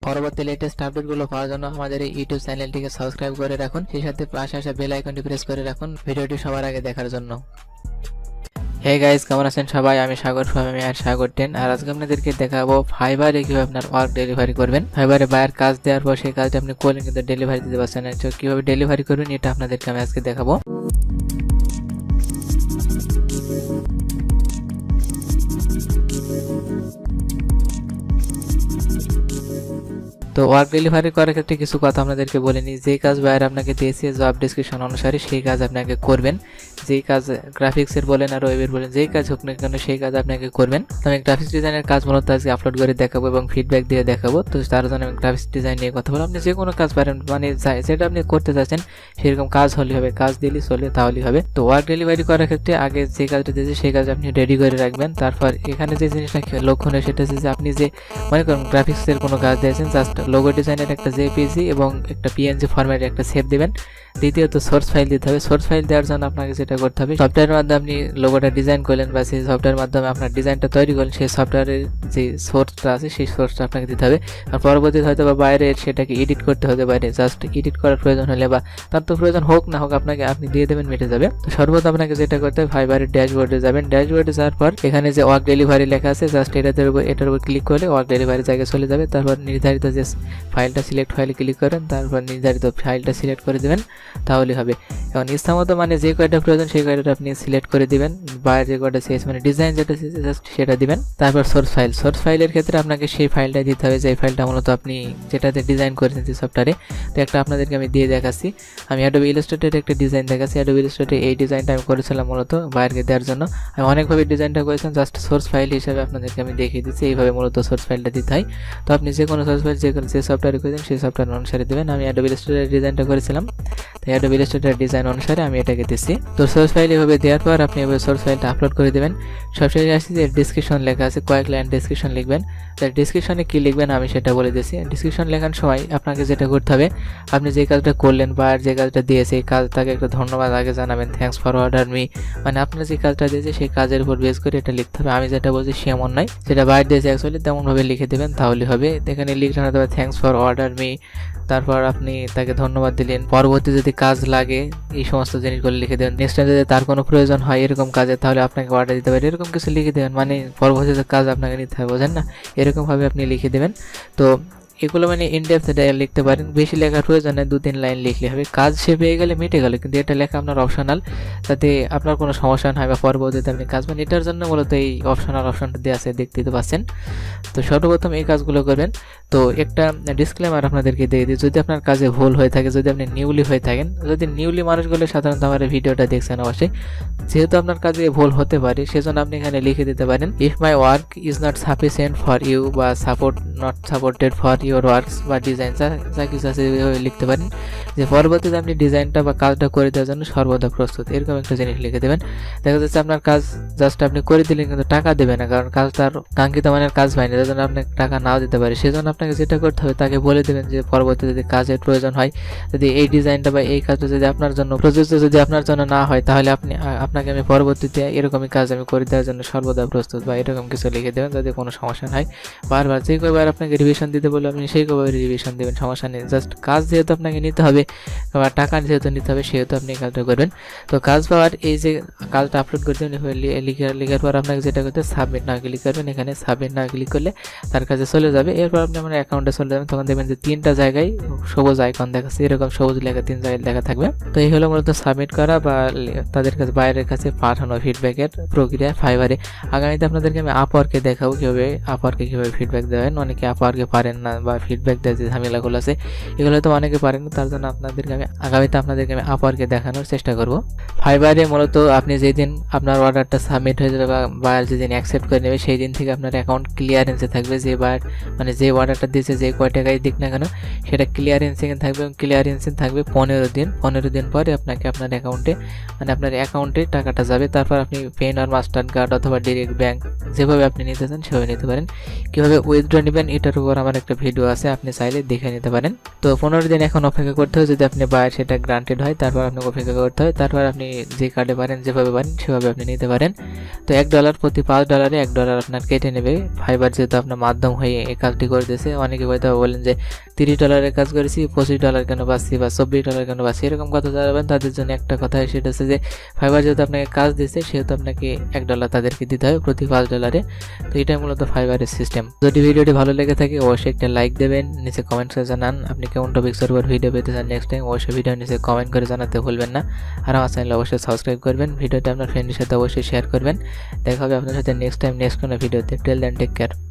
পরবর্তী লেটেস্ট আপডেটগুলো পাওয়ার জন্য আমাদের এই ইউটিউব চ্যানেলটিকে সাবস্ক্রাইব করে রাখুন, সেই সাথে পাশে আসা বেল আইকনটি প্রেস করে রাখুন ভিডিওটি সবার আগে দেখার জন্য। হে গাইস, কেমন আছেন সবাই? আমি সাগর ফার্মি আর সাগর 10, আর আজকে আপনাদেরকে দেখাবো ফাইবারে কিভাবে আপনার ওয়ার্ক ডেলিভারি করবেন। ফাইবারে বায়ার কাজ দেওয়ার পর সেই কাজটা আপনি করলেন কিন্তু ডেলিভারি দিতে পারছেন না, তো কিভাবে ডেলিভারি করবেন এটা আপনাদেরকে আমি আজকে দেখাবো। তো ওয়ার্ক ডেলিভারি করার ক্ষেত্রে কিছু কথা আপনাদেরকে বলে নিই। যেই কাজ বায়ার আপনাকে দিয়েছে জব ডেসক্রিপশন অনুসারে সেই কাজ আপনাকে করবেন। যেই কাজ গ্রাফিক্সের বলেন আর ওয়েবের বলেন, যেই কাজ হোক না কেন সেই কাজ আপনাকে করবেন। তো আমি গ্রাফিক্স ডিজাইনের কাজ মূলত আজকে আপলোড করে দেখাবো এবং ফিডব্যাক দিয়ে দেখাবো। তো তার জন্য আমি গ্রাফিক্স ডিজাইন নিয়ে কথা বলবো। আপনি যে কোনো কাজ পারেন, মানে যেটা আপনি করতে চাচ্ছেন সেরকম কাজ হলে হবে, কাজ দিলেই চলে তাহলেই হবে। তো ওয়ার্ক ডেলিভারি করার ক্ষেত্রে আগে যে কাজটা দিয়েছে সেই কাজ আপনি রেডি করে রাখবেন। তারপর এখানে যে জিনিসটা লক্ষণীয় সেটা হচ্ছে যে আপনি যে মনে করেন গ্রাফিক্সের কোনো কাজ দিয়েছেন, জাস্ট লোগো ডিজাইনের একটা জেপিজি এবং একটা পিএনজি ফরম্যাটে একটা সেভ দিবেন। দ্বিতীয়ত সোর্স ফাইল দিতে হবে। সোর্স ফাইল দেওয়ার জন্য আপনাকে যেটা করতে হবে, সফটওয়্যারের মাধ্যমে আপনি লোগোটা ডিজাইন করলেন বা সেই সফটওয়্যারের মাধ্যমে আপনার ডিজাইনটা তৈরি করলেন, সেই সফটওয়্যারের যে সোর্সটা আছে সেই সোর্সটা আপনাকে দিতে হবে। আর পরবর্তীতে হয়তো বা বাইরে সেটাকে এডিট করতে হবে, বাইরে জাস্ট এডিট করার প্রয়োজন হলে বা তার তো প্রয়োজন হোক না হোক আপনি দিয়ে দেবেন, মিটে যাবে। তো সর্বদা আপনাকে যেটা করতে হবে, ফাইবারের ড্যাশবোর্ডে যাবেন। ড্যাশবোর্ডে যাওয়ার পর এখানে যে ওয়ার্ক ডেলিভারি লেখা আছে, জাস্ট এটার উপর ক্লিক করলে ওয়ার্ক ডেলিভারি জায়গায় চলে যাবে। তারপর নির্ধারিত যে ফাইলটা সিলেক্ট ফাইলে ক্লিক করেন, তারপর নির্ধারিত ফাইলটা সিলেক্ট করে দেবেন, তাহলে হবে। এখন ইচ্ছামতো মানে যে কয়টা প্রয়োজন সেই কয়টা আপনি সিলেক্ট করে দিবেন, বা যে কয়টা চেয়েছে মানে ডিজাইন যেটা চেয়েছে জাস্ট সেটা দিবেন। তারপর সোর্স ফাইলের ক্ষেত্রে আপনাকে সেই ফাইলটা দিতে হবে, যে ফাইলটা মূলত আপনি যেটাতে ডিজাইন করেছেন যে সফটওয়্যারে। তো একটা আপনাদেরকে আমি দিয়ে দেখাচ্ছি। আমি অ্যাডোবি ইলাস্ট্রেটরের একটা ডিজাইন দেখাচ্ছি। অ্যাডোবি ইলাস্ট্রেটরে এই ডিজাইনটা আমি করেছিলাম মূলত বাইরে দেওয়ার জন্য। আমি অনেকভাবে ডিজাইনটা করেছিলাম, জাস্ট সোর্স ফাইল হিসেবে আপনাদেরকে আমি দেখিয়ে দিচ্ছি। এইভাবে মূলত সোর্স ফাইলটা দিতে হয়। তো আপনি যে কোনো সোর্স ফাইল যে সফটওয়্যারে করেছেন সেই সফটওয়্যার অনুসারে দেবেন। আমি অ্যাডোবি ইলাস্ট্রেটরের ডিজাইনটা করেছিলাম, তাই অ্যাডোবি ইলাস্ট্রেটরের ডিজাইন অনুসারে আমি এটাকে দিচ্ছি। তো সোর্স ফাইল এভাবে দেওয়ার পর আপনি এভাবে সোর্স ফাইলটা আপলোড করে দেবেন। সবশেষে আসছে যে ডিসক্রিপশন লেখা আছে, কয়েক লাইন ডিসক্রিপশন লিখবেন। তাই ডিসক্রিপশনে কী লিখবেন আমি সেটা বলে দিচ্ছি। ডিসক্রিপশন লেখার সময় আপনাকে যেটা করতে হবে, আপনি যে কাজটা করলেন বা যে কাজটা দিয়েছে এই কাজটাকে একটা ধন্যবাদ আগে জানাবেন, থ্যাঙ্কস ফর অর্ডার মি, মানে আপনার যে কাজটা দিয়েছে সেই কাজের উপর বেস করে এটা লিখতে হবে। আমি যেটা বলছি সেমন নয়, যেটা বাইরে দিয়েছে অ্যাকচুয়ালি তেমনভাবে লিখে দেবেন, তাহলে হবে। এখানে লিখতে হবে থ্যাঙ্কস ফর অর্ডার মি, তারপর আপনি তাকে ধন্যবাদ দিলেন। পরবর্তী যদি কাজ লাগে এই সমস্ত জিনিসগুলো লিখে দেবেন। নেক্সট টাইম যদি তার কোনো প্রয়োজন হয় এরকম কাজে, তাহলে আপনাকে অর্ডার দিতে পারে, এরকম কিছু লিখে দেবেন। মানে পরবর্তীতে কাজ আপনাকে নিতে হবে, বোঝেন না? এরকমভাবে আপনি লিখে দেবেন। তো এগুলো মানে ইনডেপথ লিখতে পারেন, বেশি লেখার প্রয়োজন নেই, 2-3 লাইন লিখলে হবে। কাজ সে পেয়ে গেলে মিটে গেল, কিন্তু এটা লেখা আপনার অপশনাল, যাতে আপনার কোনো সমস্যা না হয় বা পরবর্তীতে আপনি কাজ পান। এটার জন্য মূলত এই অপশনটা দেওয়া আছে, দেখতেই তো পাচ্ছেন। তো সর্বপ্রথম এই কাজগুলো করবেন। তো একটা ডিসক্লেমার আপনাদেরকে দিয়ে দিই, যদি আপনার কাজে ভুল হয়ে থাকে, যদি আপনি নিউলি হয়ে থাকেন, যদি নিউলি মানুষগুলো সাধারণত আমার ভিডিওটা দেখছেন অবশ্যই, যেহেতু আপনার কাজে ভুল হতে পারে সেজন্য আপনি এখানে লিখে দিতে পারেন, if my work is not sufficient for you বা not supported for your works বা ডিজাইন, যা কিছু আছে লিখতে পারেন, যে পরবর্তীতে আপনি ডিজাইনটা বা কাজটা করে দেওয়ার জন্য সর্বদা প্রস্তুত, এরকম একটা জিনিস লিখে দেবেন। দেখা যাচ্ছে আপনার কাজ জাস্ট আপনি করে দিলেন কিন্তু টাকা দেবে না, কারণ কাজটার কাঙ্ক্ষিত মানের কাজ পায়নি, যার জন্য আপনাকে টাকা নাও দিতে পারে। সেজন্য আপনাকে যেটা করতে হবে, তাকে বলে দেবেন যে পরবর্তীতে যদি কাজের প্রয়োজন হয়, যদি এই ডিজাইনটা বা এই কাজটা যদি আপনার জন্য প্রযোজ্য যদি আপনার জন্য না হয়, তাহলে আপনাকে আমি পরবর্তীতে এরকমই কাজ আমি করে দেওয়ার জন্য সর্বদা প্রস্তুত, বা এরকম কিছু লিখে দেবেন, যাতে কোনো সমস্যা হয়। বারবার যে কয়বার আপনাকে রিভিশন দিতে বলে আপনি সেই কয়বার রিভিশন দেবেন, সমস্যা নেই। জাস্ট কাজ যেহেতু আপনাকে নিতে হবে বা টাকা যেহেতু নিতে হবে, সেহেতু আপনি কাজটা করবেন। তো কাজ পাওয়ার এই যে কাজটা আপলোড করতে লিখার পর আপনাকে যেটা করতে সাবমিট না ক্লিক করবেন। এখানে সাবমিট না ক্লিক করলে তার কাছে চলে যাবে। এরপর আপনি আমার অ্যাকাউন্টে চলে যাবেন, তখন দেখবেন যে 3টা জায়গায় সবুজ আইকন দেখাচ্ছে, এরকম সবুজ লেখা 3 জায়গায় লেখা থাকবে। তো এই হলো মূলত সাবমিট করা বা তাদের কাছে বাইরের কাছে পাঠানো ফিডব্যাকের প্রক্রিয়া ফাইবারে। আগামীতে আপনাদেরকে আমি আপওয়ার্কে দেখাবো কীভাবে ফিডব্যাক দেবেন। অনেকে আপওয়ার্কে পারেন না বা ফিডব্যাক দেওয়ার যে ঝামেলাগুলো আছে এগুলো তো অনেকে পারেন না, তার জন্য আগামীতে আপনাদেরকে আমি আপওয়ার্কে দেখানোর চেষ্টা করব। ফাইবারে মূলত আপনি যেদিন আপনার অর্ডারটা সাবমিট হয়ে যাবে বা বায়ার যেদিন অ্যাকসেপ্ট করে নেবে, সেই দিন থেকে আপনার অ্যাকাউন্ট ক্লিয়ারেন্সে থাকবে। যে বায়ার মানে যে অর্ডারটা দিয়েছে, যে কয় টাকায় দিক না কেন, সেটা ক্লিয়ারেন্সিং থাকবে এবং ক্লিয়ারেন্সিং থাকবে 15 দিন। 15 দিন পরে আপনাকে আপনার অ্যাকাউন্টে টাকাটা যাবে। তারপর আপনি পেন আর মাস্টার কার্ড অথবা ডিরেক্ট ব্যাংক যেভাবে আপনি নিতে চান সেভাবে নিতে পারেন। কীভাবে উইথড্র নেবেন এটার উপর আমার একটা ভিডিও আছে, আপনি চাইলে দেখে নিতে পারেন। তো 15 দিন এখন অপেক্ষা করতে হবে, যদি আপনি বায়ার সেটা গ্রান্টেড হয় তারপর আপনাকে অপেক্ষা করতে হয়। তারপর আপনি যে কার্ডে পারেন যেভাবে পারেন সেভাবে আপনি নিতে পারেন। তো $1 প্রতি $5 $1 আপনার কেটে নেবে ফাইবার, যেহেতু আপনার মাধ্যম হয়ে এই কাজটি করতেছে। আছে। অনেকে হয়তো বলেন যে $30 কাজ করেছি $25 কেন পাচ্ছি বা $24 কেন পাচ্ছি, এরকম কথা যারা বলেন তাদের জন্য একটা কথা, সেটা হচ্ছে যে ফাইবার যেহেতু আপনাকে কাজ দিচ্ছে সেহেতু আপনাকে $1 তাদেরকে দিতে হবে প্রতি $5। তো এটাই মূলত ফাইবারের সিস্টেম। যদি ভিডিওটি ভালো লেগে থাকে অবশ্যই একটা লাইক দেবেন, নিচে কমেন্টসে জানান আপনি কেমন টপিক্সের উপর ভিডিও পেতে চান নেক্সট টাইম, অবশ্যই ভিডিও নিচে কমেন্ট করে জানাতে ভুলবেন না। আর আমার চ্যানেল অবশ্যই সাবস্ক্রাইব করবেন, ভিডিওটা আপনার ফ্রেন্ডের সাথে অবশ্যই শেয়ার করবেন। দেখা হবে আপনার সাথে নেক্সট টাইম নেক্সট কোনো ভিডিওতে। Till then take care.